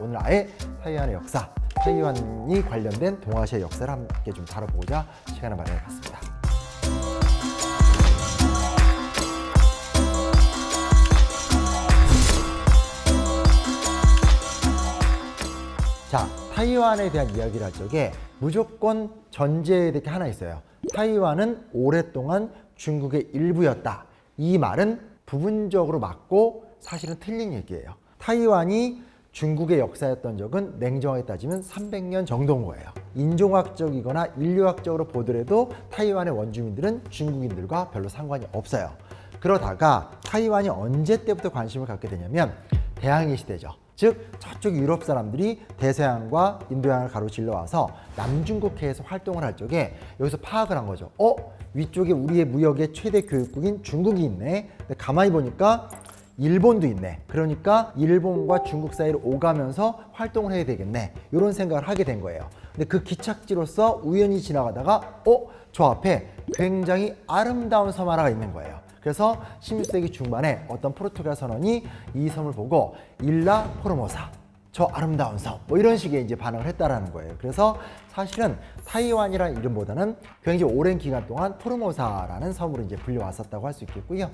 오늘 아예 타이완의 역사, 타이완이 관련된 동아시아 역사를 함께 좀 다뤄보고자 시간을 마련해봤습니다. 자, 타이완에 대한 이야기를 할 적에 무조건 전제에 대해 하나 있어요. 타이완은 오랫동안 중국의 일부였다. 이 말은 부분적으로 맞고 사실은 틀린 얘기예요. 타이완이 중국의 역사였던 적은 냉정하게 따지면 300년 정도인 거예요. 인종학적이거나 인류학적으로 보더라도 타이완의 원주민들은 중국인들과 별로 상관이 없어요. 그러다가 타이완이 언제 때부터 관심을 갖게 되냐면 대항해 시대죠. 즉 저쪽 유럽 사람들이 대서양과 인도양을 가로질러 와서 남중국해에서 활동을 할 적에 여기서 파악을 한 거죠. 위쪽에 우리의 무역의 최대 교육국인 중국이 있네. 근데 가만히 보니까 일본도 있네. 그러니까 일본과 중국 사이를 오가면서 활동을 해야 되겠네. 이런 생각을 하게 된 거예요. 근데 그 기착지로서 우연히 지나가다가 저 앞에 굉장히 아름다운 섬 하나가 있는 거예요. 그래서 16세기 중반에 어떤 포르투갈 선원이 이 섬을 보고 일라 포르모사, 저 아름다운 섬, 뭐 이런 식의 이제 반응을 했다라는 거예요. 그래서 사실은 타이완이라는 이름보다는 굉장히 오랜 기간 동안 포르모사라는 섬으로 이제 불려왔었다고 할 수 있겠고요.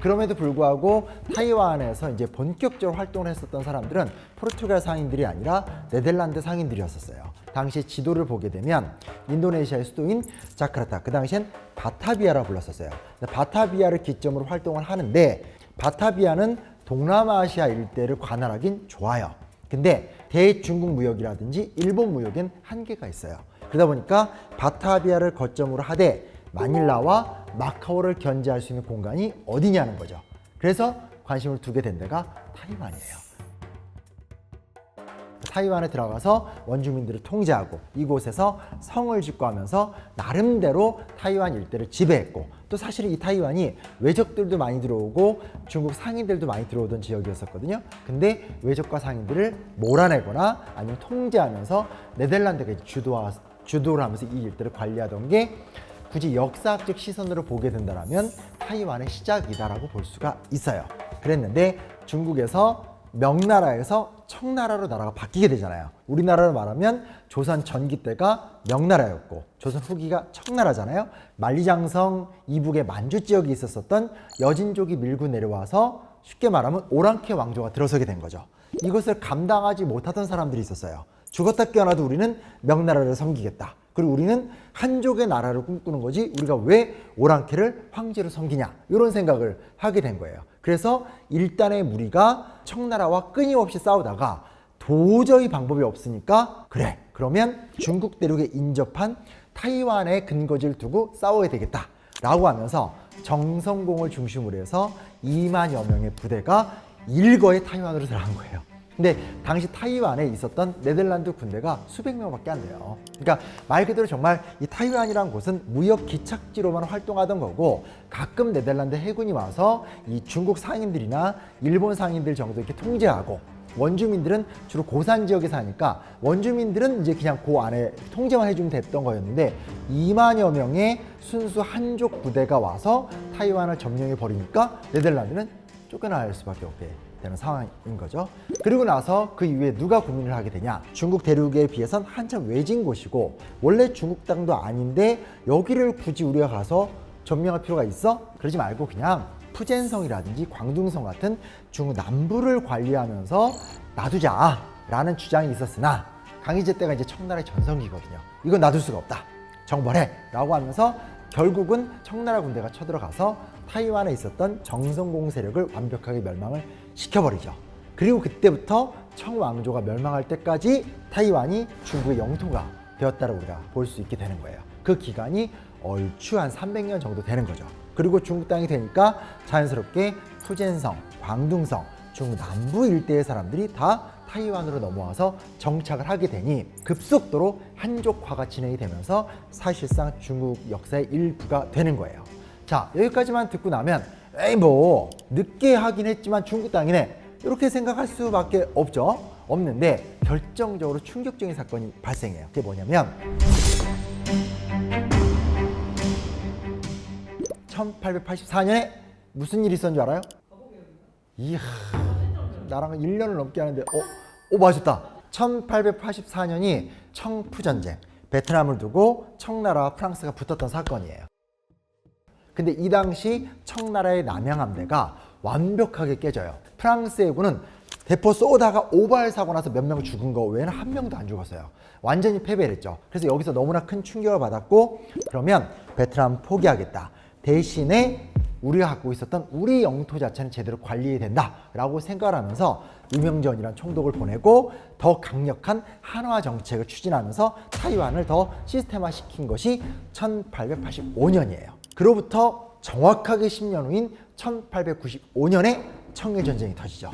그럼에도 불구하고 타이완에서 이제 본격적으로 활동을 했었던 사람들은 포르투갈 상인들이 아니라 네덜란드 상인들이었었어요. 당시 지도를 보게 되면 인도네시아의 수도인 자카르타, 그 당시엔 바타비아라고 불렀었어요. 바타비아를 기점으로 활동을 하는데 바타비아는 동남아시아 일대를 관할하긴 좋아요. 근데 대중국 무역이라든지 일본 무역엔 한계가 있어요. 그러다 보니까 바타비아를 거점으로 하되 마닐라와 마카오를 견제할 수 있는 공간이 어디냐는 거죠. 그래서 관심을 두게 된 데가 타이완이에요. 타이완에 들어가서 원주민들을 통제하고 이곳에서 성을 짓고 하면서 나름대로 타이완 일대를 지배했고, 또 사실 이 타이완이 외적들도 많이 들어오고 중국 상인들도 많이 들어오던 지역이었었거든요. 근데 외적과 상인들을 몰아내거나 아니면 통제하면서 네덜란드가 주도를 하면서 이 일대를 관리하던 게 굳이 역사학적 시선으로 보게 된다면 타이완의 시작이다라고 볼 수가 있어요. 그랬는데 중국에서 명나라에서 청나라로 나라가 바뀌게 되잖아요. 우리나라로 말하면 조선 전기 때가 명나라였고 조선 후기가 청나라잖아요. 만리장성 이북의 만주 지역에 있었던 여진족이 밀고 내려와서 쉽게 말하면 오랑캐 왕조가 들어서게 된 거죠. 이것을 감당하지 못하던 사람들이 있었어요. 죽었다 깨어나도 우리는 명나라를 섬기겠다. 그리고 우리는 한족의 나라를 꿈꾸는 거지 우리가 왜 오랑캐를 황제로 섬기냐, 이런 생각을 하게 된 거예요. 그래서 일단의 무리가 청나라와 끊임없이 싸우다가 도저히 방법이 없으니까 그래, 그러면 중국 대륙에 인접한 타이완에 근거지를 두고 싸워야 되겠다 라고 하면서 정성공을 중심으로 해서 2만여 명의 부대가 일거에 타이완으로 들어간 거예요. 근데 당시 타이완에 있었던 네덜란드 군대가 수백 명밖에 안 돼요. 그러니까 말 그대로 정말 이 타이완이라는 곳은 무역 기착지로만 활동하던 거고, 가끔 네덜란드 해군이 와서 이 중국 상인들이나 일본 상인들 정도 이렇게 통제하고, 원주민들은 주로 고산 지역에 사니까 원주민들은 이제 그냥 그 안에 통제만 해주면 됐던 거였는데 2만여 명의 순수 한족 부대가 와서 타이완을 점령해 버리니까 네덜란드는 쫓겨날 수밖에 없게 되는 상황인 거죠. 그리고 나서 그 이후에 누가 고민을 하게 되냐, 중국 대륙에 비해선 한참 외진 곳이고 원래 중국 땅도 아닌데 여기를 굳이 우리가 가서 점령할 필요가 있어? 그러지 말고 그냥 푸젠성이라든지 광둥성 같은 중국 남부를 관리하면서 놔두자 라는 주장이 있었으나 강희제 때가 이제 청나라의 전성기거든요. 이건 놔둘 수가 없다, 정벌해 라고 하면서 결국은 청나라 군대가 쳐들어가서 타이완에 있었던 정성공 세력을 완벽하게 멸망을 시켜버리죠. 그리고 그때부터 청왕조가 멸망할 때까지 타이완이 중국의 영토가 되었다고 우리가 볼 수 있게 되는 거예요. 그 기간이 얼추 한 300년 정도 되는 거죠. 그리고 중국 땅이 되니까 자연스럽게 푸젠성, 광둥성, 중국 남부 일대의 사람들이 다 타이완으로 넘어와서 정착을 하게 되니 급속도로 한족화가 진행이 되면서 사실상 중국 역사의 일부가 되는 거예요. 자, 여기까지만 듣고 나면 에이 뭐 늦게 하긴 했지만 중국 땅이네 이렇게 생각할 수밖에 없는데 결정적으로 충격적인 사건이 발생해요. 그게 뭐냐면 1884년에 무슨 일이 있었는 줄 알아요? 이야, 나랑 1년을 넘게 하는데 오, 맞았다. 1884년이 청푸전쟁, 베트남을 두고 청나라와 프랑스가 붙었던 사건이에요. 근데 이 당시 청나라의 남양함대가 완벽하게 깨져요. 프랑스 해군은 대포 쏘다가 오발 사고 나서 몇 명 죽은 거 외에는 한 명도 안 죽었어요. 완전히 패배를 했죠. 그래서 여기서 너무나 큰 충격을 받았고, 그러면 베트남 포기하겠다. 대신에 우리가 갖고 있었던 우리 영토 자체는 제대로 관리해야 된다라고 생각을 하면서 유명전이라는 총독을 보내고 더 강력한 한화 정책을 추진하면서 타이완을 더 시스템화시킨 것이 1885년이에요. 그로부터 정확하게 10년 후인 1895년에 청일전쟁이 터지죠.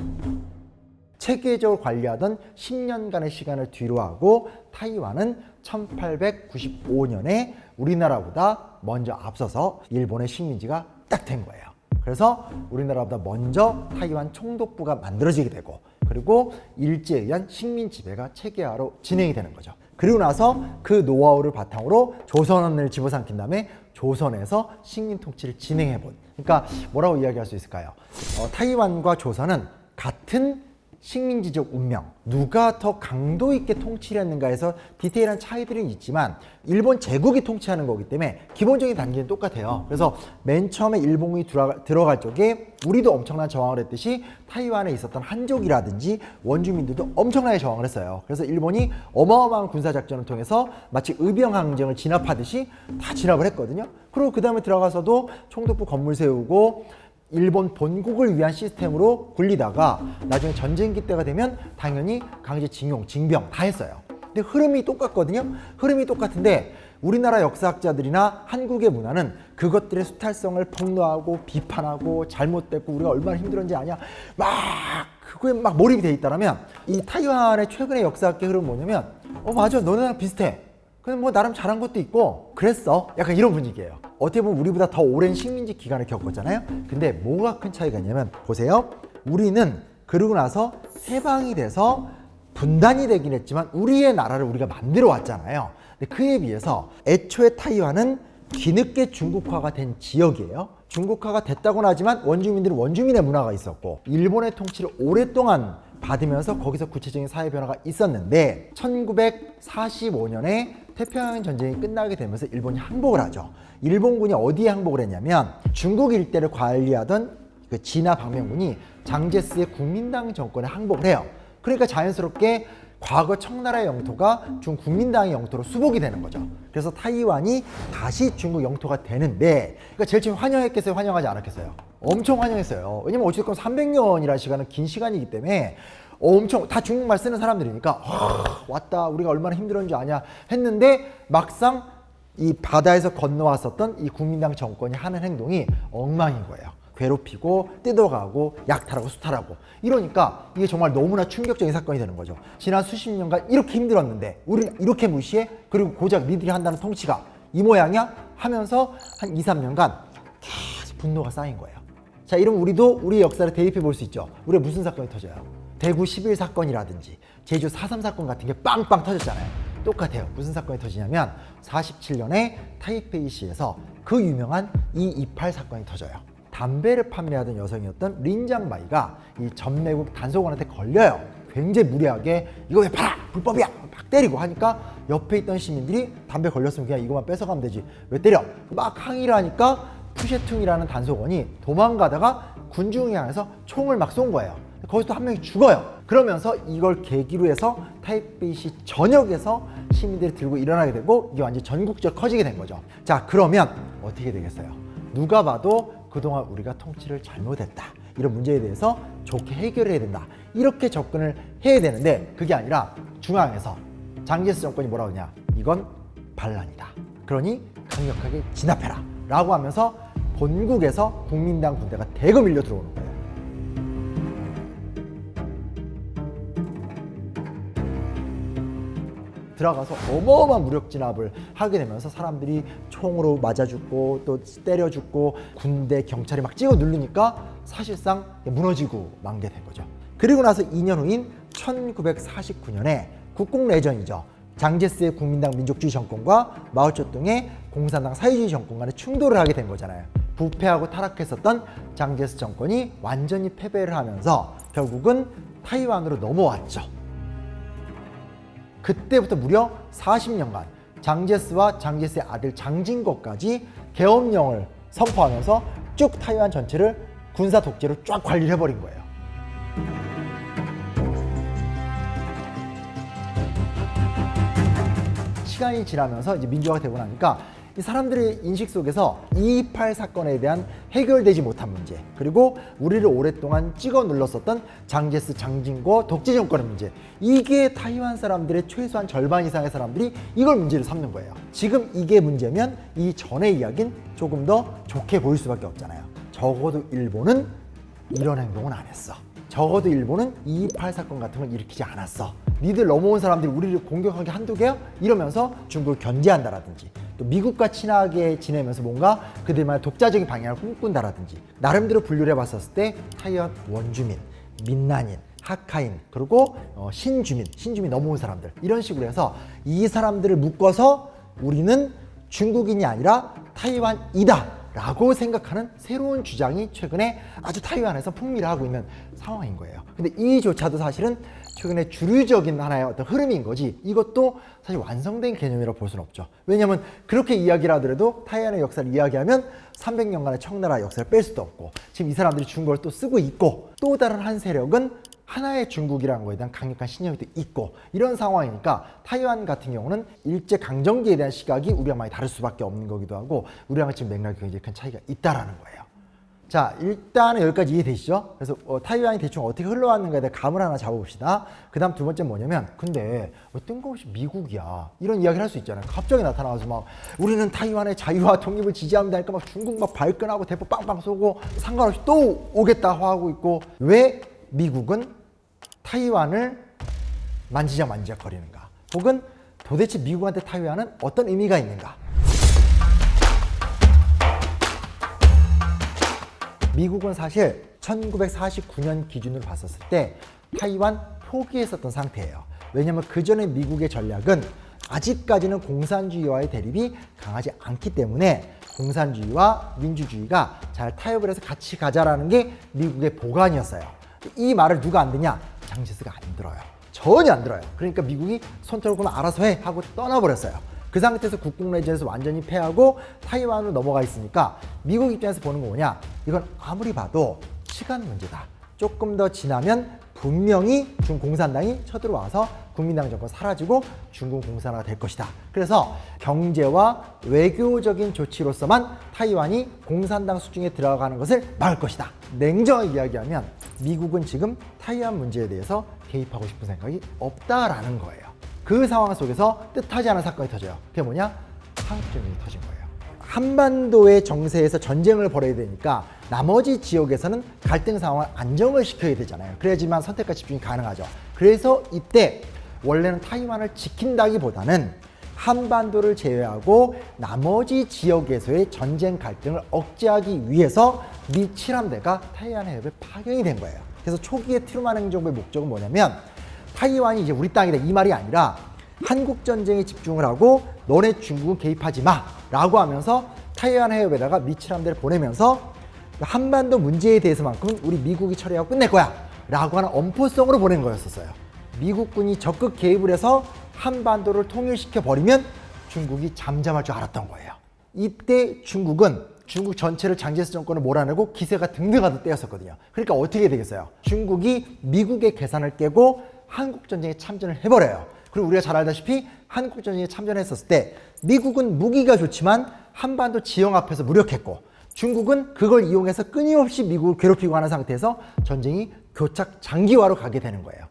체계적으로 관리하던 10년간의 시간을 뒤로하고 타이완은 1895년에 우리나라보다 먼저 앞서서 일본의 식민지가 딱 된 거예요. 그래서 우리나라보다 먼저 타이완 총독부가 만들어지게 되고, 그리고 일제에 의한 식민 지배가 체계화로 진행이 되는 거죠. 그리고 나서 그 노하우를 바탕으로 조선을 집어삼킨 다음에 조선에서 식민 통치를 진행해 본, 그러니까 뭐라고 이야기할 수 있을까요? 타이완과 조선은 같은 식민지적 운명, 누가 더 강도 있게 통치를 했는가에서 디테일한 차이들은 있지만 일본 제국이 통치하는 거기 때문에 기본적인 단계는 똑같아요. 그래서 맨 처음에 일본이 들어갈 적에 우리도 엄청난 저항을 했듯이 타이완에 있었던 한족이라든지 원주민들도 엄청나게 저항을 했어요. 그래서 일본이 어마어마한 군사작전을 통해서 마치 의병항쟁을 진압하듯이 다 진압을 했거든요. 그리고 그 다음에 들어가서도 총독부 건물 세우고 일본 본국을 위한 시스템으로 굴리다가 나중에 전쟁기 때가 되면 당연히 강제징용, 징병 다 했어요. 근데 흐름이 똑같거든요. 흐름이 똑같은데 우리나라 역사학자들이나 한국의 문화는 그것들의 수탈성을 폭로하고 비판하고 잘못됐고 우리가 얼마나 힘들었는지 아냐 막 그거에 막 몰입이 돼 있다면, 이 타이완의 최근의 역사학계 흐름은 뭐냐면 맞아, 너네랑 비슷해. 근데 뭐 나름 잘한 것도 있고 그랬어. 약간 이런 분위기예요. 어떻게 보면 우리보다 더 오랜 식민지 기간을 겪었잖아요. 근데 뭐가 큰 차이가 있냐면 보세요. 우리는 그러고 나서 해방이 돼서 분단이 되긴 했지만 우리의 나라를 우리가 만들어 왔잖아요. 근데 그에 비해서 애초에 타이완은 뒤늦게 중국화가 된 지역이에요. 중국화가 됐다고는 하지만 원주민들은 원주민의 문화가 있었고 일본의 통치를 오랫동안 받으면서 거기서 구체적인 사회 변화가 있었는데 1945년에 태평양 전쟁이 끝나게 되면서 일본이 항복을 하죠. 일본군이 어디에 항복을 했냐면 중국 일대를 관리하던 그 진화 방면군이 장제스의 국민당 정권에 항복을 해요. 그러니까 자연스럽게 과거 청나라의 영토가 중국민당의 영토로 수복이 되는 거죠. 그래서 타이완이 다시 중국 영토가 되는데, 그러니까 제일 처음 환영했겠어요, 환영하지 않았겠어요? 엄청 환영했어요. 왜냐면 어쨌든 300년이라는 시간은 긴 시간이기 때문에 엄청 다 중국말 쓰는 사람들이니까 왔다, 우리가 얼마나 힘들었는지 아냐 했는데 막상 이 바다에서 건너왔었던 이 국민당 정권이 하는 행동이 엉망인 거예요. 괴롭히고 뜯어가고 약탈하고 수탈하고 이러니까 이게 정말 너무나 충격적인 사건이 되는 거죠. 지난 수십 년간 이렇게 힘들었는데 우리는 이렇게 무시해? 그리고 고작 니들이 한다는 통치가 이 모양이야? 하면서 한 2, 3년간 계속 분노가 쌓인 거예요. 자, 이러면 우리도 우리 역사를 대입해 볼 수 있죠. 우리가 무슨 사건이 터져요? 대구 11 사건이라든지 제주 4.3 사건 같은 게 빵빵 터졌잖아요. 똑같아요. 무슨 사건이 터지냐면 47년에 타이페이시에서 그 유명한 228 사건이 터져요. 담배를 판매하던 여성이었던 린장마이가 이 전매국 단속원한테 걸려요. 굉장히 무리하게 이거 왜 팔아? 불법이야! 막 때리고 하니까 옆에 있던 시민들이 담배 걸렸으면 그냥 이거만 뺏어가면 되지 왜 때려? 막 항의를 하니까 푸셰퉁이라는 단속원이 도망가다가 군중을 향해서 총을 막 쏜 거예요. 거기서 한 명이 죽어요. 그러면서 이걸 계기로 해서 타이페이시 전역에서 시민들이 들고 일어나게 되고 이게 완전 전국적으로 커지게 된 거죠. 자, 그러면 어떻게 되겠어요? 누가 봐도 그동안 우리가 통치를 잘못했다, 이런 문제에 대해서 좋게 해결해야 된다, 이렇게 접근을 해야 되는데 그게 아니라 중앙에서 장제스 정권이 뭐라고 하냐, 이건 반란이다, 그러니 강력하게 진압해라 라고 하면서 본국에서 국민당 군대가 대거 밀려 들어오는 거예요. 들어가서 어마어마한 무력 진압을 하게 되면서 사람들이 총으로 맞아 죽고 또 때려 죽고 군대 경찰이 막 찍어 누르니까 사실상 무너지고 만게 된 거죠. 그리고 나서 2년 후인 1949년에 국공내전이죠. 장제스의 국민당 민족주의 정권과 마오쩌둥의 공산당 사회주의 정권 간의 충돌을 하게 된 거잖아요. 부패하고 타락했었던 장제스 정권이 완전히 패배를 하면서 결국은 타이완으로 넘어왔죠. 그때부터 무려 40년간 장제스와 장제스의 아들 장진거까지 계엄령을 선포하면서 쭉 타이완 전체를 군사 독재로 쫙 관리를 해버린 거예요. 시간이 지나면서 이제 민주화가 되고 나니까 이 사람들의 인식 속에서 2.28 사건에 대한 해결되지 못한 문제, 그리고 우리를 오랫동안 찍어 눌렀었던 장제스, 장진거 독재 정권의 문제, 이게 타이완 사람들의 최소한 절반 이상의 사람들이 이걸 문제로 삼는 거예요. 지금 이게 문제면 이 전의 이야기는 조금 더 좋게 보일 수밖에 없잖아요. 적어도 일본은 이런 행동은 안 했어. 적어도 일본은 2.28 사건 같은 걸 일으키지 않았어. 니들 넘어온 사람들이 우리를 공격한 게 한두 개야? 이러면서 중국을 견제한다라든지, 또 미국과 친하게 지내면서 뭔가 그들만의 독자적인 방향을 꿈꾼다라든지, 나름대로 분류를 해봤었을 때 타이완 원주민, 민난인, 하카인, 그리고 신주민 넘어온 사람들, 이런 식으로 해서 이 사람들을 묶어서 우리는 중국인이 아니라 타이완이다 라고 생각하는 새로운 주장이 최근에 아주 타이완에서 풍미를 하고 있는 상황인 거예요. 근데 이조차도 사실은 최근에 주류적인 하나의 어떤 흐름인 거지, 이것도 사실 완성된 개념이라고 볼 수는 없죠. 왜냐하면 그렇게 이야기를 하더라도 타이완의 역사를 이야기하면 300년간의 청나라 역사를 뺄 수도 없고, 지금 이 사람들이 중국어를 또 쓰고 있고, 또 다른 한 세력은 하나의 중국이라는 거에 대한 강력한 신념이 또 있고, 이런 상황이니까 타이완 같은 경우는 일제강점기에 대한 시각이 우리랑 많이 다를 수밖에 없는 거기도 하고, 우리랑 지금 맥락이 굉장히 큰 차이가 있다라는 거예요. 자, 일단은 여기까지 이해되시죠? 그래서 타이완이 대충 어떻게 흘러왔는가에 대해 감을 하나 잡아봅시다. 그 다음 두 번째는 뭐냐면, 근데 왜 뜬금없이 미국이야, 이런 이야기를 할 수 있잖아요. 갑자기 나타나서 막 우리는 타이완의 자유와 독립을 지지합니다 하니까 막 중국 막 발끈하고 대포 빵빵 쏘고 상관없이 또 오겠다 하고 있고, 왜 미국은 타이완을 만지작 거리는가? 혹은 도대체 미국한테 타이완은 어떤 의미가 있는가? 미국은 사실 1949년 기준으로 봤었을 때 타이완 포기했었던 상태예요. 왜냐하면 그 전에 미국의 전략은 아직까지는 공산주의와의 대립이 강하지 않기 때문에 공산주의와 민주주의가 잘 타협을 해서 같이 가자라는 게 미국의 보관이었어요. 이 말을 누가 안 듣냐? 장제스가 안 들어요. 전혀 안 들어요. 그러니까 미국이 손 털고 알아서 해 하고 떠나버렸어요. 그 상태에서 국국내전에서 완전히 패하고 타이완으로 넘어가 있으니까 미국 입장에서 보는 거 뭐냐? 이건 아무리 봐도 시간 문제다. 조금 더 지나면 분명히 중공산당이 쳐들어와서 국민당 정권 사라지고 중국 공산화가 될 것이다. 그래서 경제와 외교적인 조치로서만 타이완이 공산당 수중에 들어가는 것을 막을 것이다. 냉정하게 이야기하면 미국은 지금 타이완 문제에 대해서 개입하고 싶은 생각이 없다라는 거예요. 그 상황 속에서 뜻하지 않은 사건이 터져요. 그게 뭐냐? 한국전쟁이 터진 거예요. 한반도의 정세에서 전쟁을 벌여야 되니까 나머지 지역에서는 갈등 상황을 안정을 시켜야 되잖아요. 그래야지만 선택과 집중이 가능하죠. 그래서 이때 원래는 타이완을 지킨다기보다는 한반도를 제외하고 나머지 지역에서의 전쟁 갈등을 억제하기 위해서 미 7함대가 타이완 해협에 파견이 된 거예요. 그래서 초기의 트루만 행정부의 목적은 뭐냐면, 타이완이 이제 우리 땅이다 이 말이 아니라 한국 전쟁에 집중을 하고 너네 중국은 개입하지 마 라고 하면서 타이완 해협에다가 미 7함대를 보내면서 한반도 문제에 대해서만큼은 우리 미국이 처리하고 끝낼 거야 라고 하는 엄포성으로 보낸 거였었어요. 미국군이 적극 개입을 해서 한반도를 통일시켜 버리면 중국이 잠잠할 줄 알았던 거예요. 이때 중국은 중국 전체를 장제스 정권을 몰아내고 기세가 등등하던 때였었거든요. 그러니까 어떻게 되겠어요? 중국이 미국의 계산을 깨고 한국전쟁에 참전을 해버려요. 그리고 우리가 잘 알다시피 한국전쟁에 참전했었을 때 미국은 무기가 좋지만 한반도 지형 앞에서 무력했고, 중국은 그걸 이용해서 끊임없이 미국을 괴롭히고 하는 상태에서 전쟁이 교착 장기화로 가게 되는 거예요.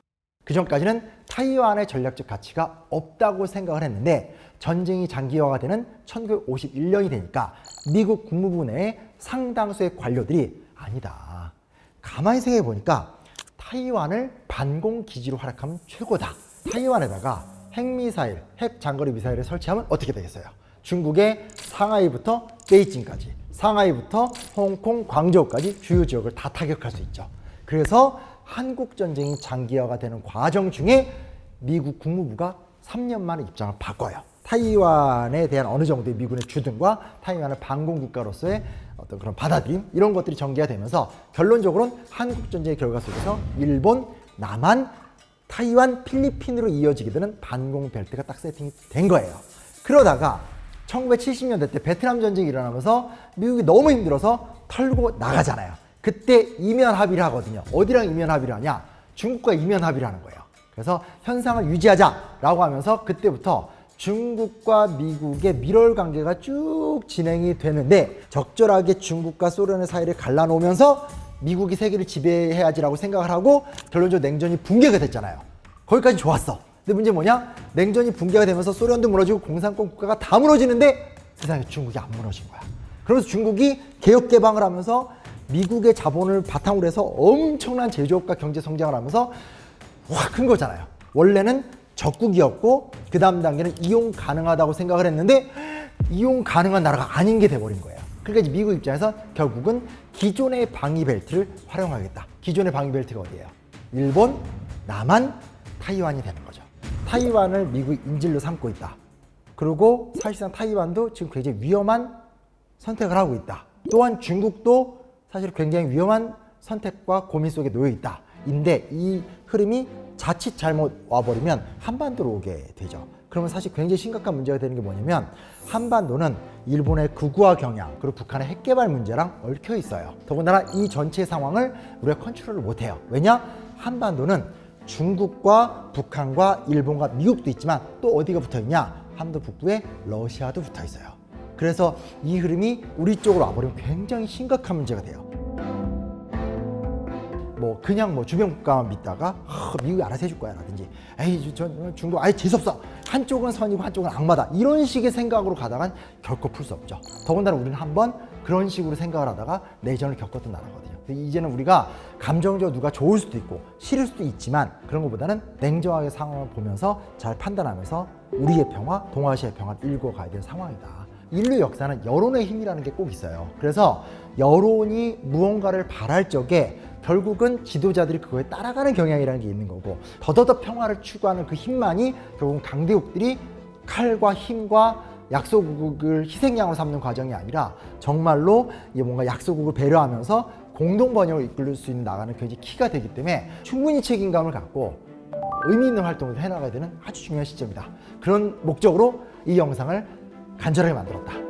그 전까지는 타이완의 전략적 가치가 없다고 생각을 했는데, 전쟁이 장기화가 되는 1951년이 되니까 미국 국무부 내에 상당수의 관료들이 아니다, 가만히 생각해 보니까 타이완을 반공기지로 활약하면 최고다. 타이완에다가 핵미사일, 핵장거리 미사일을 설치하면 어떻게 되겠어요? 중국의 상하이부터 베이징까지, 상하이부터 홍콩, 광저우까지 주요 지역을 다 타격할 수 있죠. 그래서 한국전쟁이 장기화가 되는 과정 중에 미국 국무부가 3년 만에 입장을 바꿔요. 타이완에 대한 어느 정도의 미군의 주둔과 타이완을 반공국가로서의 어떤 그런 받아들임, 이런 것들이 전개가 되면서 결론적으로는 한국전쟁의 결과 속에서 일본, 남한, 타이완, 필리핀으로 이어지게 되는 반공 벨트가 딱 세팅이 된 거예요. 그러다가 1970년대 때 베트남 전쟁이 일어나면서 미국이 너무 힘들어서 털고 나가잖아요. 그때 이면 합의를 하거든요. 어디랑 이면 합의를 하냐? 중국과 이면 합의를 하는 거예요. 그래서 현상을 유지하자라고 하면서 그때부터 중국과 미국의 밀월 관계가 쭉 진행이 되는데, 적절하게 중국과 소련의 사이를 갈라놓으면서 미국이 세계를 지배해야지라고 생각을 하고 결론적으로 냉전이 붕괴가 됐잖아요. 거기까지 좋았어. 근데 문제는 뭐냐? 냉전이 붕괴가 되면서 소련도 무너지고 공산권 국가가 다 무너지는데 세상에 중국이 안 무너진 거야. 그러면서 중국이 개혁 개방을 하면서 미국의 자본을 바탕으로 해서 엄청난 제조업과 경제 성장을 하면서 확 큰 거잖아요. 원래는 적국이었고 그 다음 단계는 이용 가능하다고 생각을 했는데 이용 가능한 나라가 아닌 게 돼버린 거예요. 그러니까 이제 미국 입장에서 결국은 기존의 방위 벨트를 활용하겠다. 기존의 방위 벨트가 어디예요? 일본, 남한, 타이완이 되는 거죠. 타이완을 미국이 인질로 삼고 있다. 그리고 사실상 타이완도 지금 굉장히 위험한 선택을 하고 있다. 또한 중국도 사실 굉장히 위험한 선택과 고민 속에 놓여 있다. 인데 이 흐름이 자칫 잘못 와버리면 한반도로 오게 되죠. 그러면 사실 굉장히 심각한 문제가 되는 게 뭐냐면 한반도는 일본의 극우화 경향 그리고 북한의 핵개발 문제랑 얽혀 있어요. 더군다나 이 전체 상황을 우리가 컨트롤을 못해요. 왜냐? 한반도는 중국과 북한과 일본과 미국도 있지만 또 어디가 붙어있냐? 한반도 북부에 러시아도 붙어 있어요. 그래서 이 흐름이 우리 쪽으로 와버리면 굉장히 심각한 문제가 돼요. 뭐 그냥 뭐 주변 국가만 믿다가 미국이 알아서 해줄 거야 라든지 에이 전 중국 아예 재수없어 한쪽은 선이고 한쪽은 악마다 이런 식의 생각으로 가다간 결코 풀 수 없죠. 더군다나 우리는 한번 그런 식으로 생각을 하다가 내전을 겪었던 나라거든요. 이제는 우리가 감정적으로 누가 좋을 수도 있고 싫을 수도 있지만 그런 것보다는 냉정하게 상황을 보면서 잘 판단하면서 우리의 평화, 동아시아의 평화를 일궈가야 되는 상황이다. 인류 역사는 여론의 힘이라는 게 꼭 있어요. 그래서 여론이 무언가를 바랄 적에 결국은 지도자들이 그거에 따라가는 경향이라는 게 있는 거고 더더더 평화를 추구하는 그 힘만이 결국은 강대국들이 칼과 힘과 약소국을 희생양으로 삼는 과정이 아니라 정말로 이게 뭔가 약소국을 배려하면서 공동 번영을 이끌 수 있는 나가는 굉장히 키가 되기 때문에 충분히 책임감을 갖고 의미 있는 활동을 해나가야 되는 아주 중요한 시점이다. 그런 목적으로 이 영상을 간절하게 만들었다.